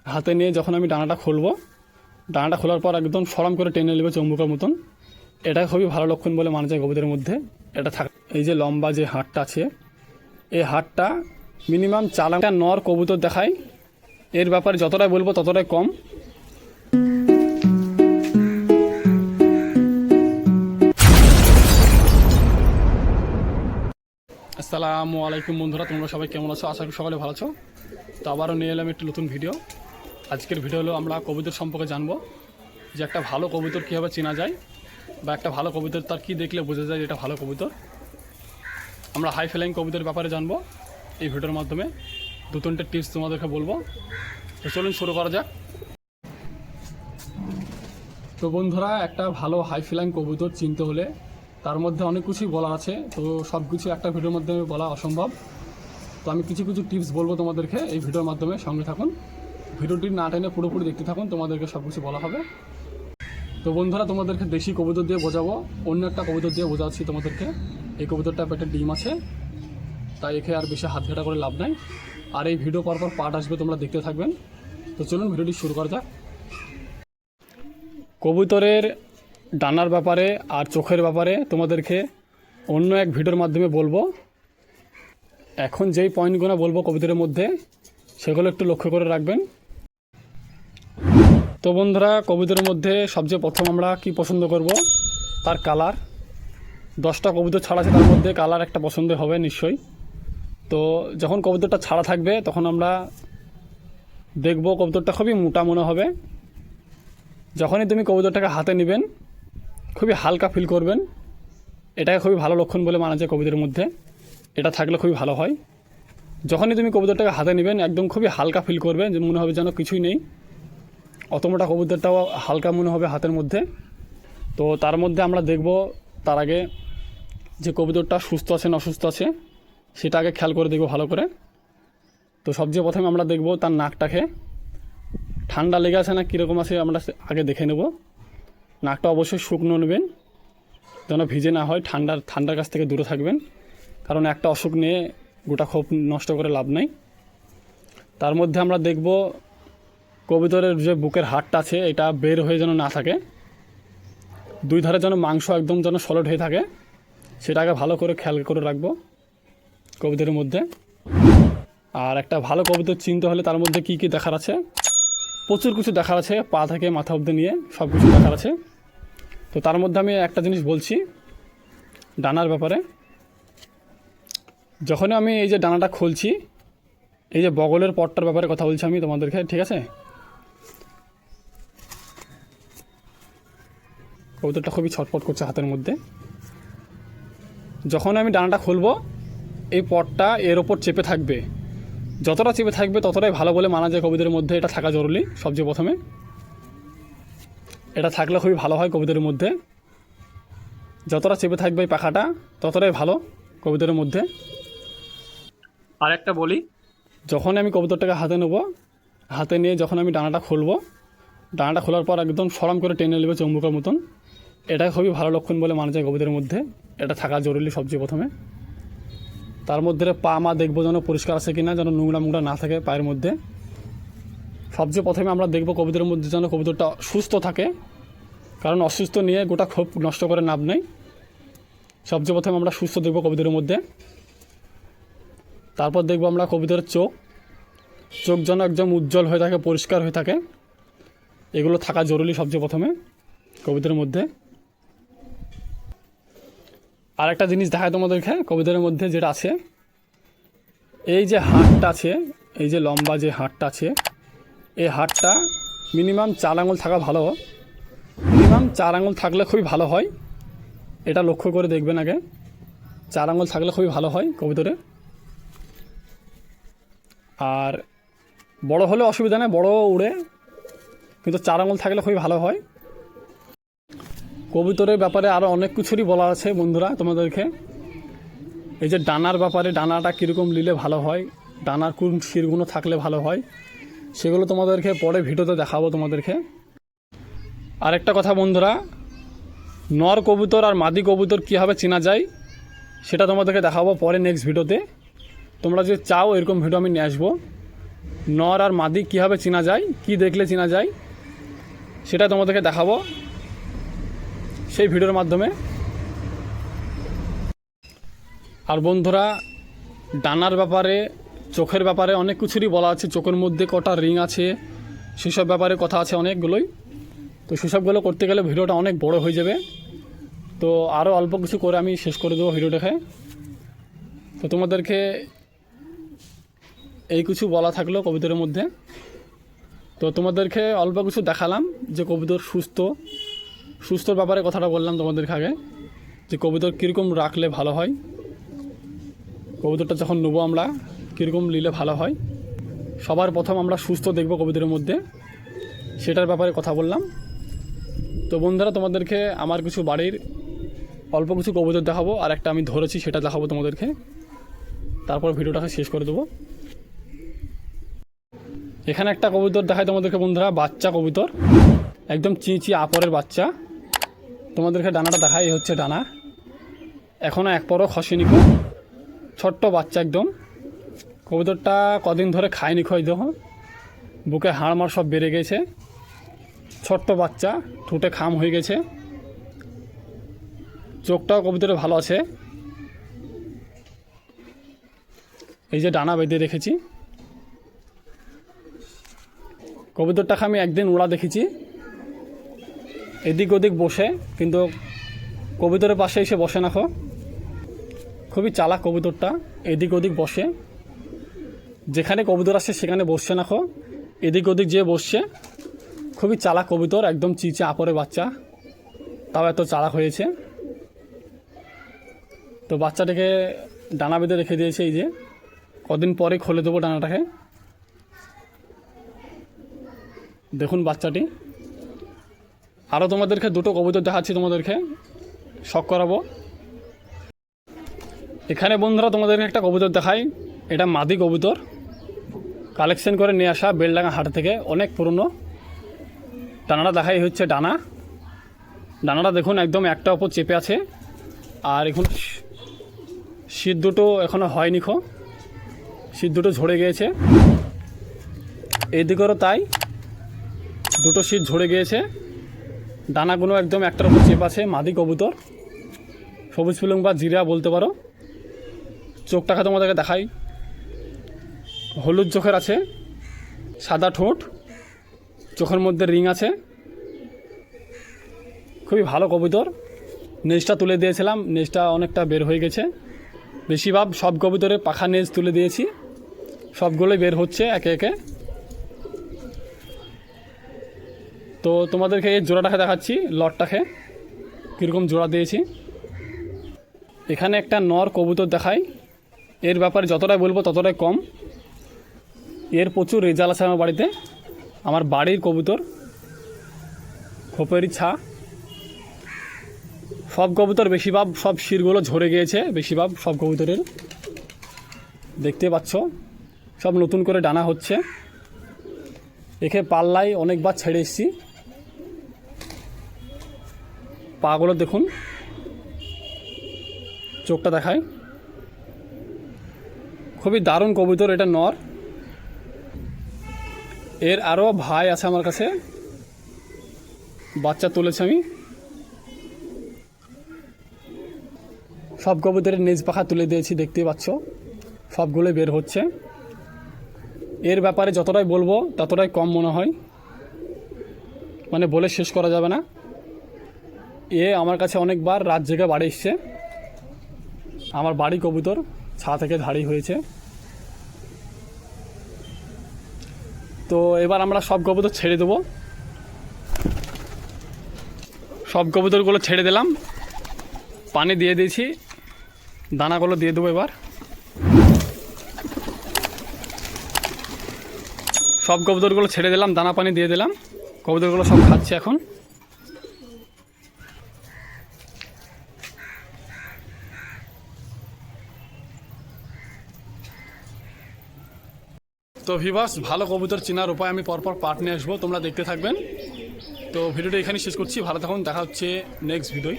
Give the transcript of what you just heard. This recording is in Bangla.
হাতে নিয়ে যখন আমি ডানাটা খুলবো, ডানাটা খোলার পর একদম সরাম করে টেনে নেবে চম্বুকের মতন। এটা খুবই ভালো লক্ষণ বলে মানা যায় কবুতরের মধ্যে। এটা এই যে লম্বা যে হাড়টা আছে, এই হাড়টা মিনিমাম 4 নর কবুতর দেখায়। এর ব্যাপারে যতটাই বলবো ততটাই কম। আসসালামু আলাইকুম বন্ধুরা, তোমরা সবাই কেমন আছো? আশা করি সকলে ভালো আছো। তো আবারও নিয়ে এলাম একটি নতুন ভিডিও। আজকের ভিডিও হলো আমরা কবুতর সম্পর্কে জানবো, যে একটা ভালো কবুতর কীভাবে চেনা যায়, বা একটা ভালো কবুতর তার কী দেখলে বোঝা যায় এটা ভালো কবুতর। আমরা হাই ফ্লাইং কবুতরের ব্যাপারে জানবো এই ভিডিওর মাধ্যমে। 2-3টে টিপস তোমাদেরকে বলবো। তো চলুন শুরু করা যাক। তো বন্ধুরা, একটা ভালো হাই ফ্লাইং কবুতর চিনতে হলে তার মধ্যে অনেক কিছুই বলা আছে। তো সব কিছু একটা ভিডিওর মাধ্যমে বলা অসম্ভব। তো আমি কিছু কিছু টিপস বলবো তোমাদেরকে এই ভিডিওর মাধ্যমে। সঙ্গে থাকুন, ভিডিওটি না টেনে পুরোপুরি দেখতে থাকুন, তোমাদেরকে সব কিছু বলা হবে। তো বন্ধুরা, তোমাদেরকে দেশি কবুতর দিয়ে বোঝাবো, অন্য একটা কবুতর দিয়ে বোঝাচ্ছি তোমাদেরকে। এই কবুতরটা পেটে ডিম আছে, তাই একে আর বেশি হাত ঘাটা করে লাভ নাই। আর এই ভিডিও পরপর পার্ট আসবে, তোমরা দেখতে থাকবেন। তো চলুন ভিডিওটি শুরু করা যাক। কবুতরের ডানার ব্যাপারে আর চোখের ব্যাপারে তোমাদেরকে অন্য এক ভিডিওর মাধ্যমে বলবো। এখন যেই পয়েন্টগুলো বলবো কবুতরের মধ্যে, সেগুলো একটু লক্ষ্য করে রাখবেন। তো বন্ধুরা, কবুতরের মধ্যে সবচেয়ে প্রথম আমরা কি পছন্দ করব? তার কালার। 10টা কবুতর ছাড়া আছে, তার মধ্যে কালার একটা পছন্দ হবে নিশ্চয়ই। তো যখন কবুতরটা ছাড়া থাকবে তখন আমরা দেখব কবুতরটা খুবই মোটা মনে হবে। যখনই তুমি কবুতরটাকে হাতে নেবেন খুবই হালকা ফিল করবেন। এটাকে খুবই ভালো লক্ষণ বলে মানা যায় কবুতরের মধ্যে। এটা থাকলে খুবই ভালো হয়। যখনই তুমি কবুতরটাকে হাতে নেবেন একদম খুবই হালকা ফিল করবে, যে মনে হবে যেন কিছুই নেই। অত মোটা কবুতরটাও হালকা মনে হবে হাতের মধ্যে। তো তার মধ্যে আমরা দেখব তার আগে যে কবুতরটা সুস্থ আছে না অসুস্থ আছে, সেটা আগে খেয়াল করে দেখব ভালো করে। তো সবচেয়ে প্রথমে আমরা দেখব তার নাকটাকে ঠান্ডা লেগে আছে না কীরকম আছে, আমরা আগে দেখে নেব। নাকটা অবশ্যই শুকনো নেবেন, যেন ভিজে না হয়। ঠান্ডার কাছ থেকে দূরে থাকবেন, কারণ একটা অসুখ নিয়ে গোটা খোপ নষ্ট করে লাভ নাই। তার মধ্যে আমরা দেখব কবুতরের যে বুকের হাড়টা আছে, এটা বের হয়ে যেন না থাকে। 2 ধারে যেন মাংস একদম যেন সলিড হয়ে থাকে, সেটাকে ভালো করে খেয়াল করে রাখবো কবুতরের মধ্যে। আর একটা ভালো কবুতর চিনতে হলে তার মধ্যে কী কী দেখার আছে, প্রচুর কিছু দেখার আছে। পা থেকে মাথা অবধি নিয়ে সব কিছু দেখার আছে। তো তার মধ্যে আমি একটা জিনিস বলছি ডানার ব্যাপারে। যখনই আমি এই যে ডানাটা খুলছি, এই যে বগলের পটটার ব্যাপারে কথা বলছি আমি তোমাদেরকে, ঠিক আছে? কবুতরটা খুবই ছটফট করছে হাতের মধ্যে। যখন আমি ডানাটা খুলবো এই পটটা এর ওপর চেপে থাকবে। যতটা চেপে থাকবে ততটাই ভালো বলে মানা যায় কবুতরের মধ্যে। এটা থাকা জরুরি সবচেয়ে প্রথমে। এটা থাকলে খুবই ভালো হয় কবুতরের মধ্যে। যতটা চেপে থাকবে এই পাখাটা ততটাই ভালো কবুতরের মধ্যে। আর একটা বলি, যখন আমি কবুতরটাকে হাতে নেব, হাতে নিয়ে যখন আমি ডানাটা খুলবো, ডানাটা খোলার পর একদম সরাম করে টেনে নেবে চম্বুকের মতন। এটা খুবই ভালো লক্ষণ বলে মানা যায় কবুতরের মধ্যে। এটা থাকা জরুরি সবচেয়ে প্রথমে। তার মধ্যে পা মা দেখবো যেন পরিষ্কার আছে কিনা, যেন নোংরা মোংরা না থাকে পায়ের মধ্যে। সবচেয়ে প্রথমে আমরা দেখব কবুতরের মধ্যে যেন কবুতরটা সুস্থ থাকে, কারণ অসুস্থ নিয়ে গোটা খোপ নষ্ট করে লাভ নেই। সবচেয়ে প্রথমে আমরা সুস্থ দেখব কবুতরের মধ্যে। তারপর দেখব আমরা কবুতরের চোখ যেন একদম উজ্জ্বল হয়ে থাকে, পরিষ্কার হয়ে থাকে। এগুলো থাকা জরুরি সবচেয়ে প্রথমে কবুতরের মধ্যে। আর একটা জিনিস দেখায় তোমাদেরকে কবুতরের মধ্যে যেটা আছে, এই যে হাড়টা আছে, এই যে লম্বা যে হাড়টা আছে, এই হাড়টা মিনিমাম 4 আঙুল থাকা ভালো। মিনিমাম 4 আঙুল থাকলে খুবই ভালো হয়। এটা লক্ষ্য করে দেখবেন আগে। 4 আঙুল থাকলে খুবই ভালো হয় কবুতরে। আর বড় হলে অসুবিধা নেই, বড় উড়ে, কিন্তু 4 আঙুল থাকলে খুবই ভালো হয়। কবুতরের ব্যাপারে আরও অনেক কিছুরই বলা আছে বন্ধুরা তোমাদেরকে। এই যে ডানার ব্যাপারে, ডানাটা কীরকম নিলে ভালো হয়, ডানার কোন শিরগুলো থাকলে ভালো হয়, সেগুলো তোমাদেরকে পরে ভিডিওতে দেখাবো তোমাদেরকে। আরেকটা কথা বন্ধুরা, নর কবুতর আর মাদি কবুতর কীভাবে চেনা যায় সেটা তোমাদেরকে দেখাবো পরে নেক্সট ভিডিওতে। তোমরা যদি চাও এরকম ভিডিও আমি নিয়ে আসবো, নর আর মাদি কীভাবে চেনা যায়, কি দেখলে চেনা যায়, সেটা তোমাদেরকে দেখাবো সেই ভিডিওর মাধ্যমে। আর বন্ধুরা, ডানার ব্যাপারে, চোখের ব্যাপারে অনেক কিছুরই বলা আছে। চোখের মধ্যে কটা রিং আছে সেসব ব্যাপারে কথা আছে অনেকগুলোই। তো সেসবগুলো করতে গেলে ভিডিওটা অনেক বড় হয়ে যাবে। তো আরও অল্প কিছু করে আমি শেষ করে দেবো ভিডিওটাকে। তো তোমাদেরকে এই কিছু বলা থাকলো কবুতরের মধ্যে। তো তোমাদেরকে অল্প কিছু দেখালাম যে কবুতর সুস্থর ব্যাপারে কথাটা বললাম তোমাদেরকে আগে, যে কবুতর কীরকম রাখলে ভালো হয়, কবুতরটা যখন নেবো আমরা কীরকম নিলে ভালো হয়। সবার প্রথম আমরা সুস্থ দেখব কবুতরের মধ্যে, সেটার ব্যাপারে কথা বললাম। তো বন্ধুরা, তোমাদেরকে আমার কিছু বাড়ির অল্প কিছু কবুতর দেখাবো, আর একটা আমি ধরেছি সেটা দেখাবো তোমাদেরকে, তারপর ভিডিওটাকে শেষ করে দেবো। এখানে একটা কবুতর দেখায় তোমাদেরকে বন্ধুরা, বাচ্চা কবুতর, একদম চিঁচি আপরের বাচ্চা। তোমাদেরকে ডানাটা দেখাই, হচ্ছে ডানা, এখনও এক পরও খসেনি, খুব ছোট্ট বাচ্চা একদম। কবুতরটা কদিন ধরে খায়নি, দেখো বুকে হাড়মাড় সব বেড়ে গেছে, ছোট্ট বাচ্চা, ঠোঁটে খাম হয়ে গেছে। চোখটাও কবুতরে ভালো আছে। এই যে ডানা বেঁধে রেখেছি। কবুতরটাকে আমি একদিন উড়া দেখেছি, এদিক ওদিক বসে, কিন্তু কবুতরের পাশে এসে বসে না। খুবই চালাক কবুতরটা, এদিক ওদিক বসে, যেখানে কবুতর আসে সেখানে বসছে না, এদিক ওদিক যেয়ে বসছে। খুবই চালাক কবুতর, একদম চিচে আপরে বাচ্চা, তাও এত চালাক হয়েছে। তো বাচ্চাটাকে ডানা বেঁধে রেখে দিয়েছে, এই যে কদিন পরে খুলে দেবো ডানাটাকে। দেখুন বাচ্চাটি। আরও তোমাদেরকে দুটো কবুতর দেখাচ্ছি, তোমাদেরকে শখ করাবো। এখানে বন্ধুরা তোমাদেরকে একটা কবুতর দেখাই, এটা মাদি কবুতর, কালেকশন করে নিয়ে আসা বেলডাঙ্গা হাট থেকে, অনেক পুরনো। ডানাটা দেখাই, হচ্ছে ডানাটা দেখুন একদম একটা ওপর চেপে আছে। আর এখন শীত দুটো এখনও হয়নি, শীত দুটো ঝরে গিয়েছে, এইদিকেরও তাই, দুটো শীত ঝরে গিয়েছে। ডানাগুলো একদম একটার ওপর চেপে আছে, মাদি কবুতর, সবুজ পিলং বা জিরা বলতে পারো। চোখটাকে তোমাদেরকে দেখাই, হলুদ চোখের আছে, সাদা ঠোঁট, চোখের মধ্যে রিং আছে, খুবই ভালো কবুতর। নেজটা তুলে দিয়েছিলাম, নেজটা অনেকটা বের হয়ে গেছে। বেশিরভাগ সব কবুতরে পাখা নেজ তুলে দিয়েছি, সবগুলোই বের হচ্ছে একে একে। তো তোমাদেরকে এই জোড়াটাকে দেখাচ্ছি, লটটাকে কীরকম জোড়া দিয়েছি। এখানে একটা নর কবুতর দেখাই, এর ব্যাপারে যতটাই বলবো ততটাই কম। এর প্রচুর রেজাল্ট আছে আমার বাড়িতে, আমার বাড়ির কবুতর, খোপেরই ছা। সব কবুতর বেশিরভাগ সব শিরগুলো ঝরে গিয়েছে, বেশিরভাগ সব কবুতরের, দেখতে পাচ্ছ সব নতুন করে ডানা হচ্ছে। একে পাল্লাই অনেকবার ছেড়ে এসেছি, পাগুলো দেখুন, চোখটা দেখায়, খুবই দারুণ কবুতর। এটা নর, এর আরও ভাই আছে আমার কাছে, বাচ্চা তুলেছে আমি। সব কবুতরের নেজ পাখা তুলে দিয়েছি, দেখতেই পাচ্ছ সবগুলোই বের হচ্ছে। এর ব্যাপারে যতটাই বলবো ততটাই কম মনে হয়, মানে বলে শেষ করা যাবে না। এ আমার কাছে অনেকবার রাত জেগে বাড়ি এসছে, আমার বাড়ি কবুতর, ছা থেকে ধাড়ি হয়েছে। তো এবার আমরা সব কবুতর ছেড়ে দেবো, সব কবুতরগুলো ছেড়ে দিলাম, পানি দিয়ে দিয়েছি, দানাগুলো দিয়ে দেবো। এবার সব কবুতরগুলো ছেড়ে দিলাম, দানা পানি দিয়ে দিলাম, কবুতরগুলো সব খাচ্ছে এখন। তো ভিভাস, ভালো কবুতর চেনার উপায় আমি পরপর পার্ট নিয়ে আসবো, তোমরা দেখতে থাকবেন। তো ভিডিওটা এখানে শেষ করছি, ভালো থাকুন, দেখা হচ্ছে নেক্সট ভিডিওয়।